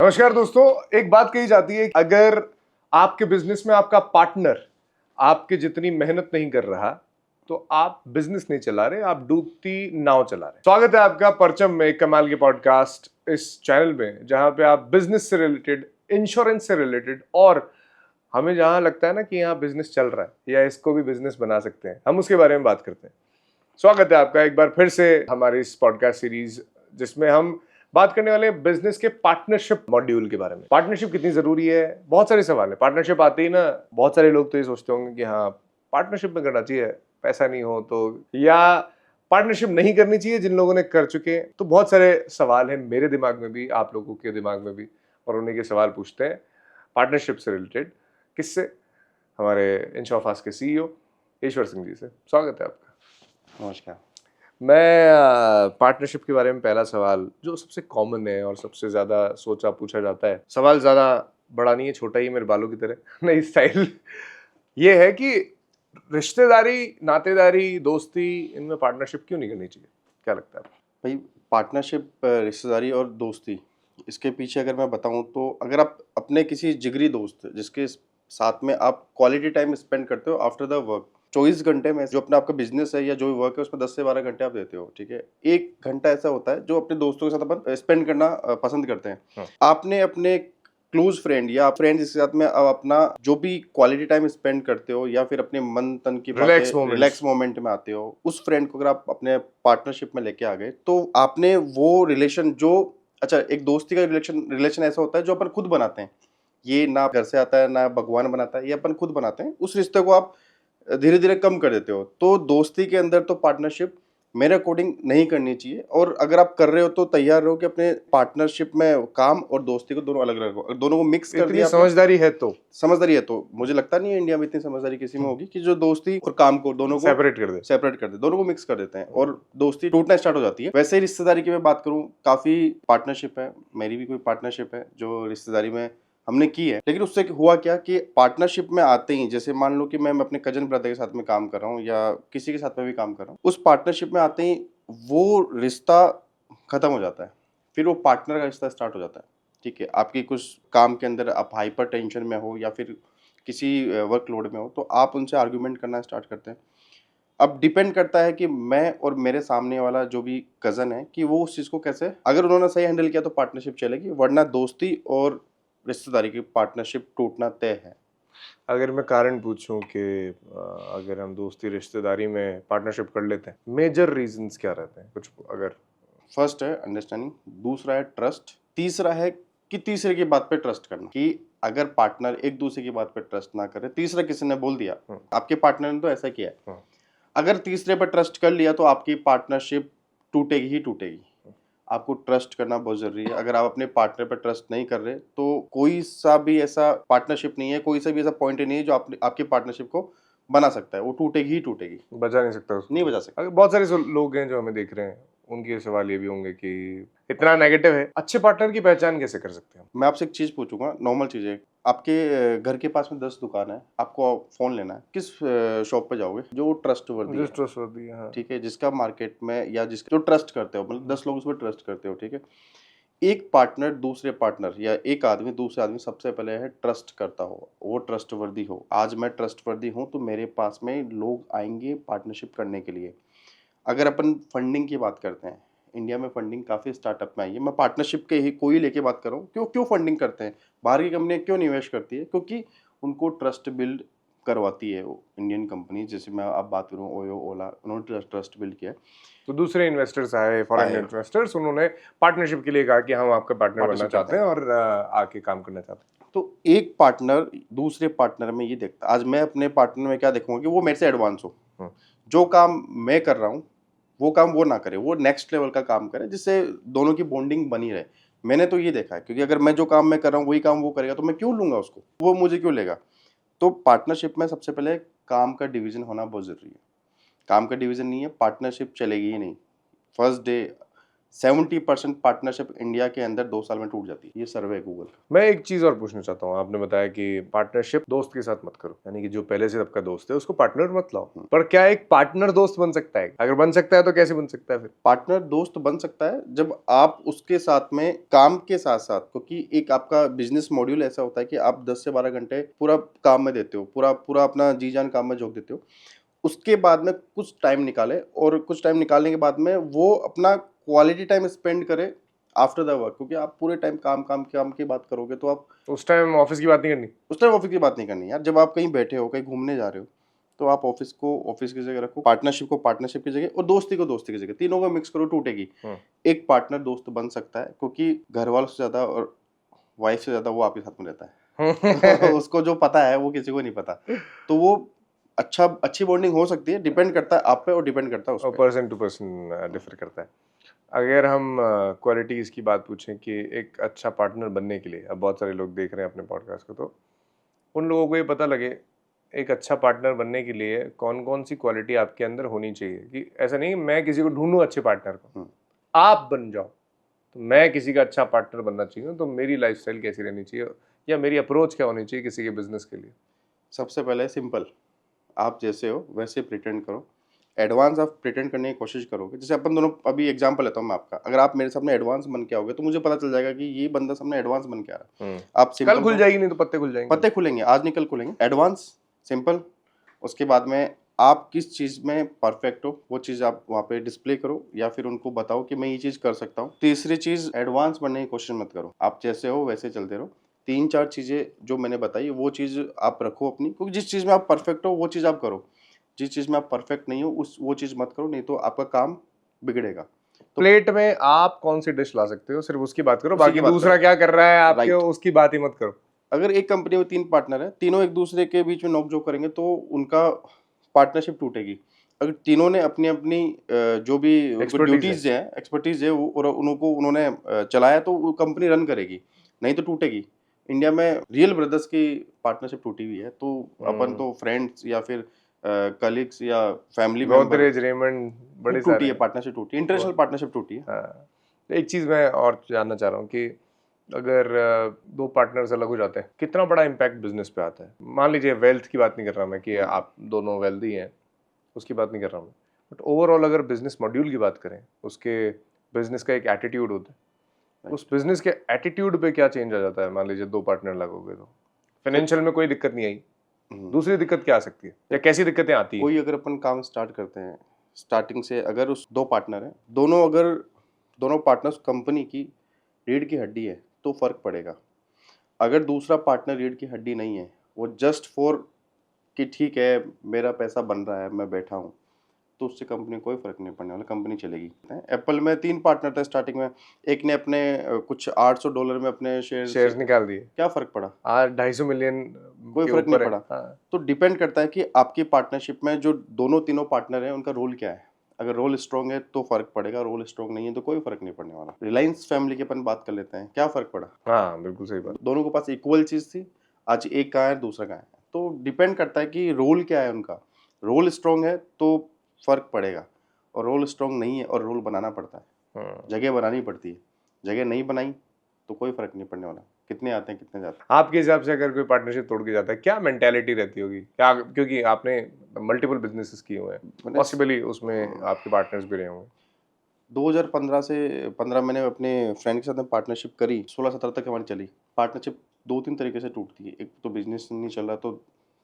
नमस्कार दोस्तों। एक बात कही जाती है, अगर आपके बिजनेस में आपका पार्टनर आपके जितनी मेहनत नहीं कर रहा तो आप बिजनेस नहीं चला रहे, आप डूबती नाव चला रहे। स्वागत है आपका परचम में, कमाल के पॉडकास्ट इस चैनल में, जहां पे आप बिजनेस से रिलेटेड, इंश्योरेंस से रिलेटेड और हमें जहां लगता है ना कि यहाँ बिजनेस चल रहा है या इसको भी बिजनेस बना सकते हैं, हम उसके बारे में बात करते हैं। स्वागत है आपका एक बार फिर से हमारी इस पॉडकास्ट सीरीज, जिसमें हम बात करने वाले हैं बिजनेस के पार्टनरशिप मॉड्यूल के बारे में। पार्टनरशिप कितनी जरूरी है, बहुत सारे सवाल है। पार्टनरशिप आते ही ना बहुत सारे लोग तो ये सोचते होंगे कि हाँ, पार्टनरशिप में करना चाहिए, पैसा नहीं हो तो, या पार्टनरशिप नहीं करनी चाहिए जिन लोगों ने कर चुके हैं। तो बहुत सारे सवाल हैं मेरे दिमाग में भी, आप लोगों के दिमाग में भी, और उन्हीं के सवाल पूछते हैं पार्टनरशिप से रिलेटेड। किससे? हमारे इंशोफास के सीईओ ईश्वर सिंह जी से। स्वागत है आपका। नमस्कार। मैं पार्टनरशिप के बारे में पहला सवाल जो सबसे कॉमन है और सबसे ज्यादा सोचा पूछा जाता है, सवाल ज्यादा बड़ा नहीं है, छोटा ही, मेरे बालों की तरह नहीं स्टाइल, ये है कि रिश्तेदारी, नातेदारी, दोस्ती, इनमें पार्टनरशिप क्यों नहीं करनी चाहिए? क्या लगता है आपको? भाई, पार्टनरशिप, रिश्तेदारी और दोस्ती, इसके पीछे अगर मैं बताऊं तो अगर आप अपने किसी जिगरी दोस्त जिसके साथ में आप क्वालिटी टाइम स्पेंड करते हो आफ्टर द वर्क, 24 घंटे में जो अपना आपका बिजनेस है या जो भी वर्क है उसमें 10 से 12 घंटे आप देते हो, ठीक है। 1 घंटा ऐसा होता है जो अपने दोस्तों के साथ अपन स्पेंड करना पसंद करते हैं। आपने अपने क्लोज फ्रेंड या फ्रेंड जिसके साथ में आप अपना जो भी क्वालिटी टाइम स्पेंड करते हो या फिर अपने मन तन की रिलैक्स मोमेंट में आते हो, उस फ्रेंड को अगर आप अपने पार्टनरशिप में लेके आ गए तो आपने वो रिलेशन जो, अच्छा, एक दोस्ती का रिलेशन ऐसा होता है जो अपन खुद बनाते हैं। ये ना घर से आता है ना भगवान बनाता है, ये अपन खुद बनाते हैं। उस रिश्ते को आप धीरे धीरे कम कर देते हो। तो दोस्ती के अंदर तो पार्टनरशिप मेरे अकॉर्डिंग नहीं करनी चाहिए, और अगर आप कर रहे हो तो तैयार रहो कि अपने पार्टनरशिप में काम और दोस्ती को दोनों अलग रखो। अगर दोनों को मिक्स कर दिया, समझदारी है तो मुझे लगता नहीं है इंडिया में इतनी समझदारी किसी में होगी कि जो दोस्ती और काम को दोनों को सेपरेट कर दे, दोनों को मिक्स कर देते हैं और दोस्ती टूटना स्टार्ट हो जाती है। वैसे ही रिश्तेदारी की मैं बात करूं, काफी पार्टनरशिप है, मेरी भी कोई पार्टनरशिप है जो रिश्तेदारी में हमने की है। लेकिन उससे हुआ क्या कि पार्टनरशिप में आते ही, जैसे मान लो कि मैं अपने कजन ब्रदर के साथ में काम कर रहा हूँ या किसी के साथ में भी काम कर रहा हूँ, उस पार्टनरशिप में आते ही वो रिश्ता खत्म हो जाता है, फिर वो पार्टनर का रिश्ता स्टार्ट हो जाता है। ठीक है, आपकी कुछ काम के अंदर आप हाइपर टेंशन में हो या फिर किसी वर्कलोड में हो तो आप उनसे आर्ग्यूमेंट करना स्टार्ट करते हैं। अब डिपेंड करता है कि मैं और मेरे सामने वाला जो भी कज़न है कि वो उस चीज़ को कैसे, अगर उन्होंने सही हैंडल किया तो पार्टनरशिप चलेगी, वरना दोस्ती और रिश्तेदारी की पार्टनरशिप टूटना तय है। अगर मैं कारण पूछूं कि अगर हम दोस्ती रिश्तेदारी में पार्टनरशिप कर लेते हैं, मेजर रीजंस क्या रहते हैं कुछ? अगर फर्स्ट है अंडरस्टैंडिंग, दूसरा है ट्रस्ट, तीसरा है कि तीसरे की बात पे ट्रस्ट करना, कि अगर पार्टनर एक दूसरे की बात पे ट्रस्ट ना करे, तीसरा किसी ने बोल दिया, आपके पार्टनर ने तो ऐसा किया है, अगर तीसरे पर ट्रस्ट कर लिया तो आपकी पार्टनरशिप टूटेगी ही टूटेगी। आपको ट्रस्ट करना बहुत जरूरी है। अगर आप अपने पार्टनर पर ट्रस्ट नहीं कर रहे तो कोई सा भी ऐसा पार्टनरशिप नहीं है, कोई सा भी ऐसा पॉइंट नहीं है जो आपकी पार्टनरशिप को बना सकता है। वो टूटेगी ही टूटेगी, बचा नहीं सकता उसको। नहीं बचा सकता। अगर बहुत सारे लोग हैं जो हमें देख रहे हैं, उनके सवाल ये भी होंगे कि इतना नेगेटिव है, अच्छे पार्टनर की पहचान कैसे कर सकते हैं? मैं आपसे एक चीज पूछूंगा, नॉर्मल चीज है। घर के पास में 10 दुकान है, आपको फोन लेना है, किस शॉप पे जाओगे जो ट्रस्टवर्दी है? ठीक है, जिसका मार्केट में या जिसका जो ट्रस्ट करते हो, मतलब 10 लोग उस पर ट्रस्ट करते हो, ठीक है। एक पार्टनर दूसरे पार्टनर या एक आदमी दूसरे आदमी सबसे पहले है ट्रस्ट करता हो, वो ट्रस्टवर्दी हो। आज मैं ट्रस्टवर्दी हूँ तो मेरे पास में लोग आएंगे पार्टनरशिप करने के लिए। अगर अपन फंडिंग की बात करते हैं, इंडिया में फंडिंग काफ़ी स्टार्टअप में आई है। मैं पार्टनरशिप के ही कोई लेके बात कर रहा हूँ। क्यों फंडिंग करते हैं? बाहर की कंपनियां क्यों निवेश करती है? क्योंकि उनको ट्रस्ट बिल्ड करवाती है वो इंडियन कंपनी। जैसे मैं आप बात करूँ ओयो, ओला, उन्होंने ट्रस्ट बिल्ड किया। तो दूसरे इन्वेस्टर्स आए, फॉरेन इन्वेस्टर्स, उन्होंने पार्टनरशिप के लिए कहा कि हम आपका पार्टनर बनना चाहते हैं और आके काम करना चाहते हैं। तो एक पार्टनर दूसरे पार्टनर में ये देखता, आज मैं अपने पार्टनर में क्या देखूंगा कि वो मेरे से एडवांस हो, जो काम मैं कर रहा हूँ वो काम वो ना करे, वो नेक्स्ट लेवल का काम करे जिससे दोनों की बॉन्डिंग बनी रहे। मैंने तो ये देखा है, क्योंकि अगर मैं जो काम मैं कर रहा हूँ वही काम वो करेगा तो मैं क्यों लूंगा उसको, वो मुझे क्यों लेगा। तो पार्टनरशिप में सबसे पहले काम का डिवीजन होना बहुत जरूरी है। काम का डिवीजन नहीं है, पार्टनरशिप चलेगी ही नहीं। फर्स्ट डे 70% पार्टनरशिप इंडिया के अंदर 2 साल में टूट जाती है। ये सर्वे है गूगल का। मैं एक चीज और पूछना चाहता हूँ, आपने बताया कि पार्टनरशिप दोस्त के साथ मत करो, यानी कि जो पहले से आपका दोस्त है उसको पार्टनर मत लाओ, पर क्या एक पार्टनर दोस्त बन सकता है? अगर बन सकता है तो कैसे बन सकता है फिर? पार्टनर दोस्त बन सकता है जब आप उसके साथ में काम के साथ साथ, क्योंकि एक आपका बिजनेस मॉड्यूल ऐसा होता है कि आप 10 से 12 घंटे पूरा काम में देते हो, पूरा पूरा अपना जी जान काम में झोंक देते हो। उसके बाद में कुछ टाइम निकाले, और कुछ टाइम निकालने के बाद में वो अपना क्वालिटी टाइम स्पेंड करे आफ्टर द वर्क, क्योंकि आप पूरे टाइम काम काम काम की बात करोगे तो आप उस टाइम ऑफिस की बात नहीं करनी। उस टाइम ऑफिस की बात नहीं करनी यार। जब आप कहीं बैठे हो, कहीं घूमने जा रहे हो, तो आप ऑफिस को ऑफिस की जगह रखो, पार्टनरशिप को पार्टनरशिप की जगह, और दोस्ती को दोस्ती की जगह, तीनों को मिक्स करो, टूटेगी। एक पार्टनर दोस्त बन सकता है क्योंकि घर वालों से ज्यादा और वाइफ से ज्यादा वो आपके साथ में रहता है। उसको जो पता है वो किसी को नहीं पता, तो वो अच्छी बॉन्डिंग हो सकती है। डिपेंड करता है आप पे और डिपेंड करता है उस पे। पर्सन टू पर्सन डिफर करता है। अगर हम क्वालिटीज की बात पूछें कि एक अच्छा पार्टनर बनने के लिए, अब बहुत सारे लोग देख रहे हैं अपने पॉडकास्ट को, तो उन लोगों को ये पता लगे एक अच्छा पार्टनर बनने के लिए कौन कौन सी क्वालिटी आपके अंदर होनी चाहिए, कि ऐसा नहीं मैं किसी को ढूंढूं अच्छे पार्टनर को, आप बन जाओ। तो मैं किसी का अच्छा पार्टनर बनना चाहिए तो मेरी लाइफस्टाइल कैसी रहनी चाहिए, या मेरी अप्रोच क्या होनी चाहिए किसी के बिजनेस के लिए? सबसे पहले सिंपल, आप जैसे हो वैसे प्रिटेंड करो। एडवांस आप प्रिटेंड करने की कोशिश करोगे, जैसे अपन दोनों, अभी एग्जांपल लेता हूँ मैं आपका, अगर आप मेरे सामने एडवांस बन के आओगे तो मुझे पता चल जाएगा कि ये बंदा सामने एडवांस बन के आ रहा है। आप कल सिंपल खुल जाएगी नहीं तो पत्ते खुल जाएंगे। पत्ते खुलेंगे, आज नहीं कल खुलेंगे। एडवांस, सिंपल, उसके बाद में आप किस चीज़ में परफेक्ट हो वो चीज़ आप वहाँ पे डिस्प्ले करो, या फिर उनको बताओ कि मैं ये चीज़ कर सकता हूँ। तीसरी चीज़, एडवांस बनने की कोशिश मत करो, आप जैसे हो वैसे चलते रहो। 3-4 चीज़ें जो मैंने बताई वो चीज़ आप रखो अपनी, क्योंकि जिस चीज़ में आप परफेक्ट हो वो चीज़ आप करो। जिस चीज़ में आप परफेक्ट नहीं हो वो चीज़ मत करो, नहीं तो आपका काम बिगड़ेगा। तो प्लेट में आप कौन सी डिश ला सकते हो, सिर्फ उसकी बात करो, उसी की बाकी बात दूसरा करो। क्या कर रहा है आपके राइट। उसकी बात ही मत करो। अगर एक कंपनी में 3 पार्टनर हैं, तीनों एक दूसरे के बीच में नोक-झोंक करेंगे तो उनका पार्टनरशिप टूटेगी। अगर तीनों ने अपनी-अपनी जो भी उनको एक्सपर्टीज है। एक्सपर्टीज़ है वो, और उनको उन्होंने चलाया, तो वो कंपनी रन करेगी, नहीं तो टूटेगी। इंडिया में रियल ब्रदर्स की पार्टनरशिप टूटी हुई है, तो अपन तो फ्रेंड्स या फिर कलीग्स या फैमिली मेंबर, गोदरेज, रेमंड, बड़े खूब टूटी सारे है, हैं। पार्टनरशिप टूटी है, इंटरनेशनल पार्टनरशिप टूटी है। हाँ, तो एक चीज मैं और जानना चाह रहा हूँ कि अगर दो पार्टनर्स अलग हो जाते हैं, कितना बड़ा इम्पैक्ट बिजनेस पे आता है? मान लीजिए, वेल्थ की बात नहीं कर रहा मैं कि आप दोनों वेल्दी हैं, उसकी बात नहीं कर रहा मैं, बट ओवरऑल अगर बिजनेस मॉड्यूल की बात करें, उसके बिजनेस का एक एटीट्यूड होता है, उस बिजनेस के एटीट्यूड पे क्या चेंज आ जाता है? मान लीजिए दो पार्टनर अलग हो गए, तो फाइनेंशियल में कोई दिक्कत नहीं आई, दूसरी दिक्कत क्या आ सकती है, या कैसी दिक्कतें आती हैं? कोई अगर अपन काम स्टार्ट करते हैं, स्टार्टिंग से अगर उस 2 पार्टनर हैं, अगर दोनों पार्टनर्स कंपनी की रीढ़ की हड्डी है, तो फ़र्क पड़ेगा। अगर दूसरा पार्टनर रीढ़ की हड्डी नहीं है, वो जस्ट फॉर कि ठीक है, मेरा पैसा बन रहा है, मैं बैठा हूँ, तो उससे कंपनी को कोई फ़र्क नहीं पड़ने वाला, कंपनी चलेगी। एप्पल में 3 पार्टनर थे स्टार्टिंग में, एक ने अपने कुछ $800 में अपने शेयर्स निकाल दिए, क्या फ़र्क पड़ा? आज 250 मिलियन कोई के फ़र्क नहीं ऊपर है। पड़ा। हाँ। तो डिपेंड करता है कि आपकी पार्टनरशिप में जो दोनों तीनों पार्टनर हैं, उनका रोल क्या है। अगर रोल स्ट्रॉन्ग है तो फ़र्क पड़ेगा, रोल स्ट्रॉन्ग नहीं है तो कोई फ़र्क नहीं पड़ने वाला। रिलायंस फैमिली की अपन बात कर लेते हैं, क्या फ़र्क पड़ा? हाँ, बिल्कुल सही बात। दोनों के पास इक्वल चीज़ थी, आज एक कहाँ है, दूसरा कहाँ है। तो डिपेंड करता है कि रोल क्या है उनका। रोल स्ट्रॉन्ग है तो फ़र्क पड़ेगा, और रोल स्ट्रॉन्ग नहीं है और रोल बनाना पड़ता है, जगह बनानी पड़ती है। जगह नहीं बनाई तो कोई फ़र्क नहीं पड़ने वाला, कितने आते हैं कितने जाते हैं। आपके हिसाब से अगर कोई पार्टनरशिप तोड़ के जाता है, क्या मेंटालिटी रहती होगी क्या? क्योंकि आपने मल्टीपल बिजनेसेस किए हुए हैं, मैंने पॉसिबली उसमें आपके पार्टनर्स भी रहे होंगे। 2015 से 15 मैंने अपने फ्रेंड के साथ में पार्टनरशिप करी, 16-17 तक हमारी चली। पार्टनरशिप 2-3 तरीके से टूटती है। एक तो बिज़नेस नहीं चल रहा तो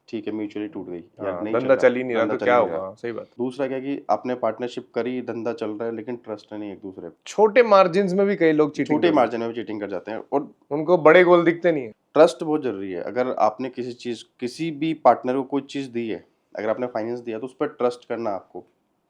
ठीक है, म्यूचुअली टूट गई, या हाँ, नहीं चल धंधा रहा, चल ही नहीं रहा धंधा तो चल क्या ही नहीं होगा? रहा। हाँ, सही बात। दूसरा क्या कि आपने पार्टनरशिप करी, धंधा चल रहा है, लेकिन ट्रस्ट नहीं है एक-दूसरे पे। छोटे मार्जिन में भी कई लोग चीटिंग छोटे कर मार्जिन में भी चीटिंग कर जाते हैं, और उनको बड़े गोल दिखते नहीं है। ट्रस्ट बहुत ज़रूरी है। अगर आपने किसी भी पार्टनर को कोई चीज़ दी है, अगर आपने फाइनेंस दिया तो उस पर ट्रस्ट करना आपको,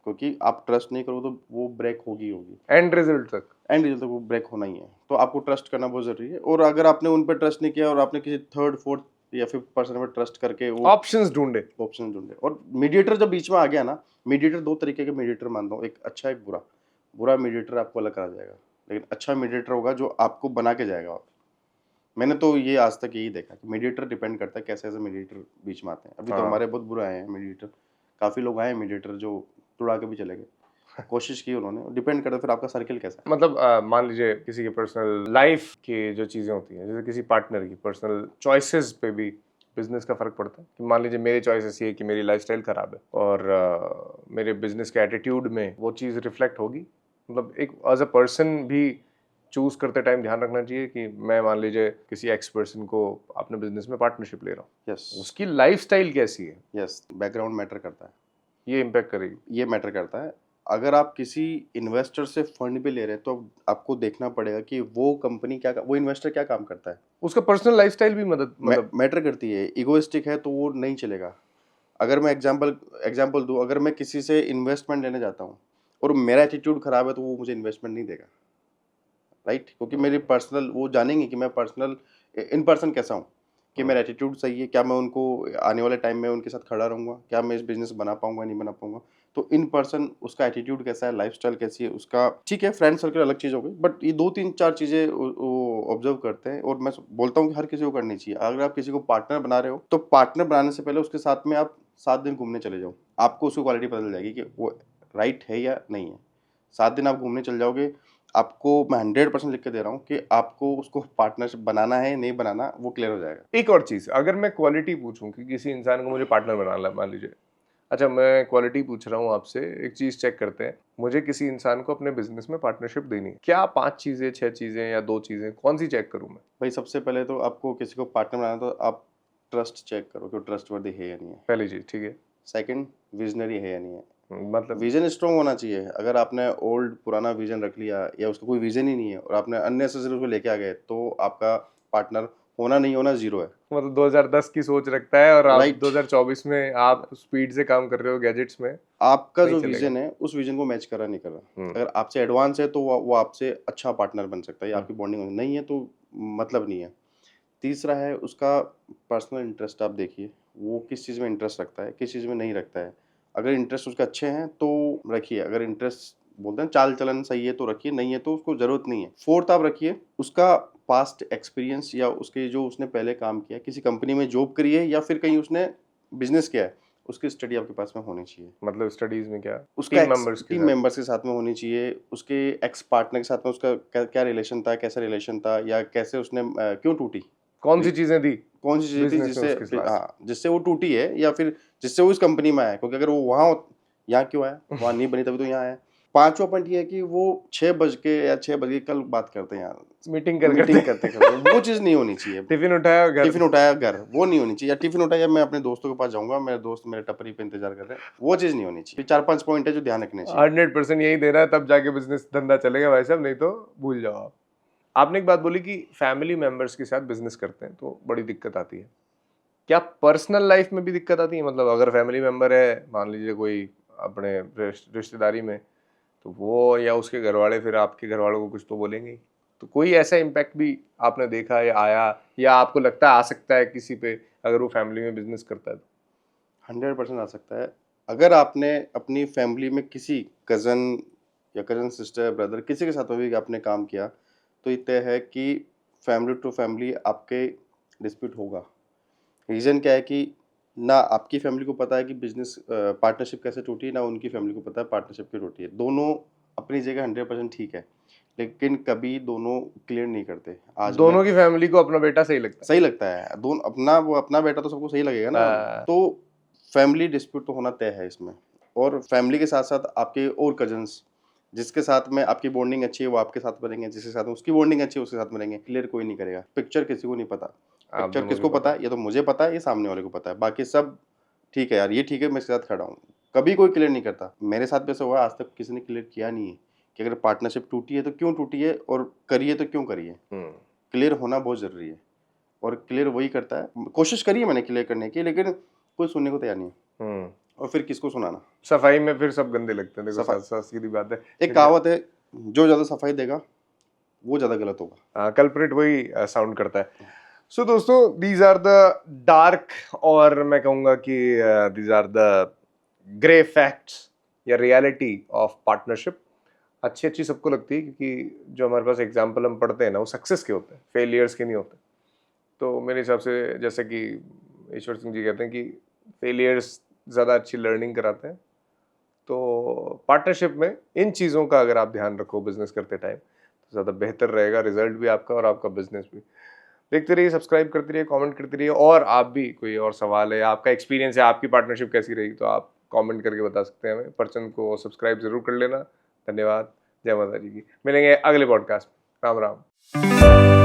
क्योंकि आप ट्रस्ट नहीं करोगे तो वो ब्रेक होगी होगी। एंड रिजल्ट तक। एंड रिजल्ट तक वो ब्रेक होना ही है, तो आपको ट्रस्ट करना बहुत ज़रूरी है। और अगर आपने उन पे ट्रस्ट नहीं किया और आपने किसी थर्ड, फोर्थ या फिफ्थ पर्सन पे ट्रस्ट करके वो ऑप्शंस ढूंढे। ऑप्शन ढूंढे, और मीडिएटर जब बीच में आ गया ना, मीडिएटर 2 तरीके के मीडिएटर मानता हूँ, एक अच्छा एक बुरा। बुरा मीडिएटर आपको अलग करा जाएगा, लेकिन अच्छा मीडिएटर होगा जो आपको बना के जाएगा। मैंने तो ये आज तक यही देखा कि मीडिएटर डिपेंड करता है कैसे ऐसे मीडिएटर बीच में आते हैं। अभी तो हाँ। हमारे बहुत बुरे आए हैं मीडिएटर, काफ़ी लोग आए हैं मीडिएटर जो तुड़ा के भी चले गए। कोशिश की उन्होंने, डिपेंड करता है फिर आपका सर्किल कैसा है। मतलब मान लीजिए किसी की पर्सनल लाइफ की जो चीज़ें होती हैं, जैसे किसी पार्टनर की पर्सनल चॉइसेस पे भी बिजनेस का फर्क पड़ता है कि मान लीजिए मेरी चॉइस ऐसी है कि मेरी लाइफस्टाइल खराब है और मेरे बिजनेस के एटीट्यूड में वो चीज़ रिफ्लेक्ट होगी। मतलब एक एज अ पर्सन भी चूज करते टाइम ध्यान रखना चाहिए कि मैं मान लीजिए किसी एक्स पर्सन को अपने बिजनेस में पार्टनरशिप ले रहा हूँ, यस, उसकी लाइफस्टाइल कैसी है यस, बैकग्राउंड मैटर करता है, ये इम्पैक्ट करेगी। ये मैटर करता है। अगर आप किसी इन्वेस्टर से फंड भी ले रहे हैं तो आपको देखना पड़ेगा कि वो कंपनी क्या, वो इन्वेस्टर क्या काम करता है। उसका पर्सनल लाइफस्टाइल भी मदद मतलब मैटर करती है। इगोइस्टिक है तो वो नहीं चलेगा। अगर मैं एग्जांपल दूं, अगर मैं किसी से इन्वेस्टमेंट लेने जाता हूं और मेरा एटीट्यूड खराब है तो वो मुझे इन्वेस्टमेंट नहीं देगा, राइट? क्योंकि मेरी पर्सनल, वो जानेंगे कि मैं पर्सनल इन पर्सन कैसा हूँ, कि मेरा एटीट्यूड सही है, क्या मैं उनको आने वाले टाइम में उनके साथ खड़ा रहूँगा, क्या मैं इस बिज़नेस बना पाऊँगा, नहीं बना पाऊँगा। तो इन पर्सन उसका एटीट्यूड कैसा है, लाइफ़स्टाइल कैसी है उसका, ठीक है, फ्रेंड सर्कल अलग चीज़ हो गई, बट ये 2-3-4 चीज़ें वो ऑब्ज़र्व करते हैं और मैं बोलता हूँ कि हर किसी को करनी चाहिए। अगर आप किसी को पार्टनर बना रहे हो, तो पार्टनर बनाने से पहले उसके साथ में आप 7 दिन घूमने चले जाओ। आपको उसकी क्वालिटी पता चल जाएगी कि वो राइट है या नहीं है। 7 दिन आप घूमने चले जाओगे, आपको मैं 100% लिख के दे रहा हूँ कि आपको उसको पार्टनरशिप बनाना है, नहीं बनाना, वो क्लियर हो जाएगा। एक और चीज, अगर मैं क्वालिटी पूछूं कि किसी इंसान को मुझे पार्टनर बनाना है, मान लीजिए, अच्छा मैं क्वालिटी पूछ रहा हूँ आपसे, एक चीज चेक करते हैं, मुझे किसी इंसान को अपने बिजनेस में पार्टनरशिप देनी है, क्या 5 चीजें, 6 चीजें या 2 चीजें, कौन सी चेक करूँ मैं? भाई सबसे पहले तो आपको किसी को पार्टनर बनाना है तो आप ट्रस्ट चेक करो कि वो ट्रस्टवर्दी है या नहीं है। पहली चीज, ठीक है। सेकंड, विजनरी है या नहीं है। मतलब विजन स्ट्रॉन्ग होना चाहिए। अगर आपने ओल्ड पुराना विजन रख लिया या उसका कोई विजन ही नहीं है और आपने अननेसेसरी उसको लेके आ गए, तो आपका पार्टनर होना नहीं होना जीरो है। मतलब 2010 की सोच रखता है और आप राइट। 2024 में आप स्पीड से काम कर रहे हो गैजेट्स में, आपका नहीं जो चलेगा। विजन है उस विजन को मैच कर रहा नहीं कर रहा। हम्म। अगर आपसे एडवांस है तो वो आपसे अच्छा पार्टनर बन सकता है या हम्म। आपकी बॉन्डिंग नहीं है तो मतलब नहीं है। तीसरा है उसका पर्सनल इंटरेस्ट। आप देखिए वो किस चीज़ में इंटरेस्ट रखता है, किस चीज़ में नहीं रखता है। अगर इंटरेस्ट उसके अच्छे हैं तो रखिए, अगर इंटरेस्ट बोलते हैं चाल चलन सही है तो रखिए, नहीं है तो उसको ज़रूरत नहीं है। फोर्थ आप रखिए उसका पास्ट एक्सपीरियंस या उसके जो उसने पहले काम किया, किसी कंपनी में जॉब करी है या फिर कहीं उसने बिजनेस किया है, उसकी स्टडी आपके पास में होनी चाहिए। मतलब स्टडीज में क्या, उसका टीम एक्स मेंबर्स के टीम साथ? मेंबर्स के साथ में होनी चाहिए, उसके एक्स पार्टनर के साथ में उसका क्या क्या रिलेशन था, कैसा रिलेशन था या कैसे उसने क्यों टूटी? कौन सी री चीजें दी कौन सी चीज़ें थी बिजनेस में जिससे उसके साथ? हाँ, जिससे वो टूटी है या फिर जिससे वो इस कंपनी में आया? क्योंकि अगर वो यहाँ क्यों आया? वहाँ नहीं बनी तभी तो यहाँ आया। 5वां पॉइंट ये है कि वो 6 बज के या 6 बजे कल बात करते हैं यार, मीटिंग कर मीटिंग करते करते-करते, वो चीज़ नहीं होनी चाहिए। टिफिन उठाया और घर। टिफ़िन उठाया घर, वो नहीं होनी चाहिए। या टिफ़िन उठाया मैं अपने दोस्तों के पास जाऊँगा, मेरे दोस्त मेरे टपरी पे इंतज़ार कर रहे हैं, वो चीज़ नहीं होनी चाहिए। 4-5 पॉइंट है जो ध्यान रखने चाहिए। 100% यही देना है, तब जाके बिजनेस धंधा चलेगा भाई साहब, नहीं तो भूल जाओ आप। आपने एक बात बोली कि फैमिली मेंबर्स के साथ बिजनेस करते हैं तो बड़ी दिक्कत आती है, क्या पर्सनल लाइफ में भी दिक्कत आती है? मतलब अगर फैमिली मेंबर है, मान लीजिए कोई अपने रिश्तेदारी में, तो वो या उसके घर वाले फिर आपके घर वालों को कुछ तो बोलेंगे ही। तो कोई ऐसा इम्पैक्ट भी आपने देखा या आया, या आपको लगता है आ सकता है किसी पे, अगर वो फैमिली में बिजनेस करता है तो? 100% आ सकता है। अगर आपने अपनी फैमिली में किसी कज़न या कज़न सिस्टर, ब्रदर किसी के साथ में भी आपने काम किया, तो ये तय है कि फैमिली टू फैमिली आपके डिस्प्यूट होगा। रीज़न क्या है कि ना आपकी फैमिली को पता है कि बिज़नेस पार्टनरशिप कैसे टूटी, ना उनकी फैमिली को पता है पार्टनरशिप क्यों टूटी है। दोनों अपनी जगह 100% ठीक है, लेकिन कभी दोनों क्लियर नहीं करते। आज मैं दोनों की फैमिली को अपना बेटा सही लगता सही लगता है, दोन अपना वो अपना बेटा तो सबको सही लगेगा ना। है। तो फैमिली डिस्प्यूट तो होना तय है इसमें। और फैमिली के साथ-साथ आपके और कज़िन्स, जिसके साथ में आपकी बॉन्डिंग अच्छी है वो आपके साथ बनेंगे, जिसके साथ में उसकी बॉन्डिंग अच्छी है उसके साथ बनेंगे। क्लियर कोई नहीं करेगा। पिक्चर किसी को नहीं पता। आप पिक्चर दोनों किसको को पता पता। है? ये तो मुझे पता है, ये सामने वाले को पता है। बाकी सब ठीक है यार, ये ठीक है, मैं इसके साथ खड़ा हूँ। कभी कोई क्लियर नहीं करता। मेरे साथ भी ऐसा हुआ है, आज तक किसी ने क्लियर किया नहीं है कि अगर पार्टनरशिप टूटी है तो क्यों टूटी है और करी है तो क्यों करी है। हम्म। क्लियर होना बहुत ज़रूरी है। और क्लियर वही करता है, कोशिश करी है मैंने क्लियर करने की, लेकिन कोई सुनने को तैयार नहीं है। हम्म। और फिर किसको सुनाना। सफाई में फिर सब गंदे लगते हैं, देखो सफाई, साथ सीधी बात है। एक कहावत है, जो ज़्यादा सफाई देगा वो ज़्यादा गलत होगा। कल्प्रिट वही साउंड करता है। सो दोस्तों, दीज आर द डार्क, और मैं कहूंगा कि these are the grey facts या रियलिटी ऑफ पार्टनरशिप। अच्छी अच्छी सबको लगती है, क्योंकि जो हमारे पास एग्जाम्पल हम पढ़ते हैं ना, वो सक्सेस के होते हैं, फेलियर्स के नहीं होते। तो मेरे हिसाब से, जैसे कि ईश्वर सिंह जी कहते हैं कि फेलियर्स ज़्यादा अच्छी लर्निंग कराते हैं, तो पार्टनरशिप में इन चीज़ों का अगर आप ध्यान रखो बिजनेस करते टाइम तो ज़्यादा बेहतर रहेगा, रिजल्ट भी आपका और आपका बिजनेस भी। देखते रहिए, सब्सक्राइब करते रहिए, कमेंट करते रहिए, और आप भी कोई और सवाल है, आपका एक्सपीरियंस है, आपकी पार्टनरशिप कैसी रही, तो आप कमेंट करके बता सकते हैं हमें। परचन को सब्सक्राइब जरूर कर लेना। धन्यवाद। जय माता जी की। मिलेंगे अगले पॉडकास्ट में। राम राम।